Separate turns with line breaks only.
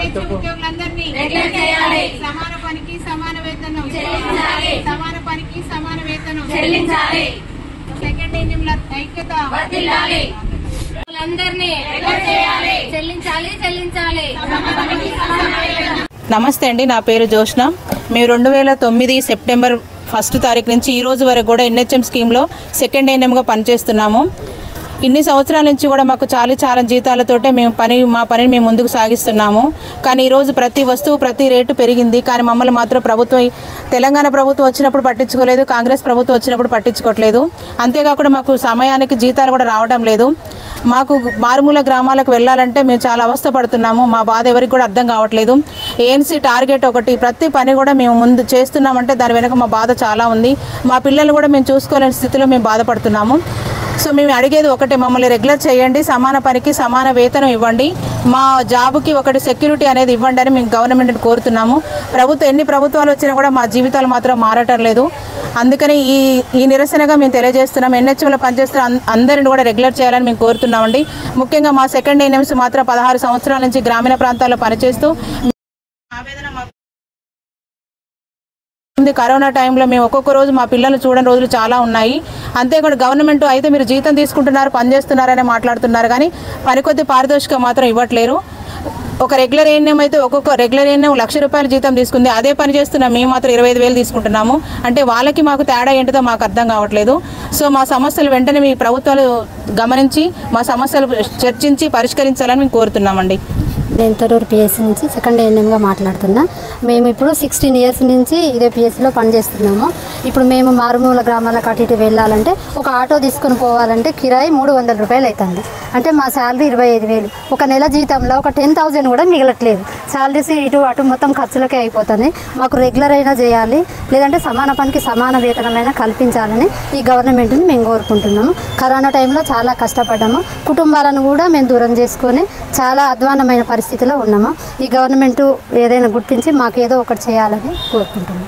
PH ఉద్యోగులందరినీ సమాన పనికి సమాన వేతనం సమాన పనికి సమాన వేతనం సెకండ్ ఇన్నింగ్ల ఐక్యత
నమస్తే అండి, నా పేరు జోష్న. మేము 2009 సెప్టెంబర్ 1 తారీఖు నుంచి ఈ రోజు వరకు కూడా NHM స్కీమ్లో సెకండ్ ఏఎన్ఎంగా పనిచేస్తున్నాము. ఇన్ని సంవత్సరాల నుంచి కూడా మాకు చాలా జీతాలతోటే మేము మా పనిని మేము ముందుకు సాగిస్తున్నాము. కానీ ఈరోజు ప్రతి వస్తువు ప్రతి రేటు పెరిగింది. కానీ మమ్మల్ని మాత్రం తెలంగాణ ప్రభుత్వం వచ్చినప్పుడు పట్టించుకోలేదు, కాంగ్రెస్ ప్రభుత్వం వచ్చినప్పుడు పట్టించుకోవట్లేదు. అంతేకాకుండా మాకు సమయానికి జీతాలు కూడా రావడం లేదు. మాకు మారుమూల గ్రామాలకు వెళ్ళాలంటే మేము చాలా అవస్థ పడుతున్నాము. మా బాధ ఎవరికి కూడా అర్థం కావట్లేదు. ANC టార్గెట్ ఒకటి, ప్రతి పని కూడా మేము ముందు చేస్తున్నామంటే దాని వెనక మా బాధ చాలా ఉంది. మా పిల్లలు కూడా మేము చూసుకోలేని స్థితిలో మేము బాధపడుతున్నాము. సో మేము అడిగేది ఒకటే, మమ్మల్ని రెగ్యులర్ చేయండి, సమాన పనికి సమాన వేతనం ఇవ్వండి, మా జాబ్కి ఒకటి సెక్యూరిటీ అనేది ఇవ్వండి అని మేము గవర్నమెంట్ని కోరుతున్నాము. ఎన్ని ప్రభుత్వాలు వచ్చినా కూడా మా జీవితాలు మాత్రం మారటం లేదు. అందుకని ఈ నిరసనగా మేము తెలియజేస్తున్నాం. NHMలో పనిచేస్తున్న అందరిని కూడా రెగ్యులర్ చేయాలని మేము కోరుతున్నామండి. ముఖ్యంగా మా సెకండ్ ఏఎన్ఎంస్ మాత్రం 16 సంవత్సరాల నుంచి గ్రామీణ ప్రాంతాల్లో పనిచేస్తూ ఆవేదన కరోనా టైంలో మేము ఒక్కొక్క రోజు మా పిల్లలు చూడని రోజులు చాలా ఉన్నాయి. అంతేకాదు గవర్నమెంట్ అయితే మీరు జీతం తీసుకుంటున్నారు, పనిచేస్తున్నారని మాట్లాడుతున్నారు, కానీ పనికొద్ది పారితోషికం మాత్రం ఇవ్వట్లేరు. ఒక రెగ్యులర్ ఏఎన్ఎం అయితే ఒక్కొక్క రెగ్యులర్ ఏఎన్ఎం ₹1,00,000 జీతం తీసుకుంది, అదే పని చేస్తున్నాం మేము మాత్రం 25,000 తీసుకుంటున్నాము. అంటే వాళ్ళకి మాకు తేడా ఏంటిదో మాకు అర్థం కావట్లేదు. సో మా సమస్యలు వెంటనే మీ ప్రభుత్వాలు గమనించి మా సమస్యలు చర్చించి పరిష్కరించాలని మేము కోరుతున్నామండి.
నేను తొర్రూరు PSC నుంచి సెకండ్ ఏఎన్ఎంగా మాట్లాడుతున్నా. మేము ఇప్పుడు 16 ఇయర్స్ నుంచి ఇదే PSCలో పనిచేస్తున్నాము. ఇప్పుడు మేము మారుమూల గ్రామాలకు అటు ఇటు వెళ్ళాలంటే ఒక ఆటో తీసుకొని పోవాలంటే కిరాయి ₹300 అవుతుంది. అంటే మా శాలరీ 25,000. ఒక నెల జీతంలో ఒక 10,000 కూడా మిగలట్లేదు. శాలరీస్ ఇటు అటు మొత్తం ఖర్చులకే అయిపోతుంది. మాకు రెగ్యులర్ అయినా చేయాలి, లేదంటే సమాన పనికి సమాన వేతనమైనా కల్పించాలని ఈ గవర్నమెంట్ని మేము కోరుకుంటున్నాము. కరోనా టైంలో చాలా కష్టపడ్డాము. కుటుంబాలను కూడా మేము దూరం చేసుకొని చాలా అధ్వానమైన పరిస్థితిలో ఉన్నాము. ఈ గవర్నమెంట్ ఏదైనా గుర్తించి మాకు ఏదో ఒకటి చేయాలని కోరుకుంటున్నాం.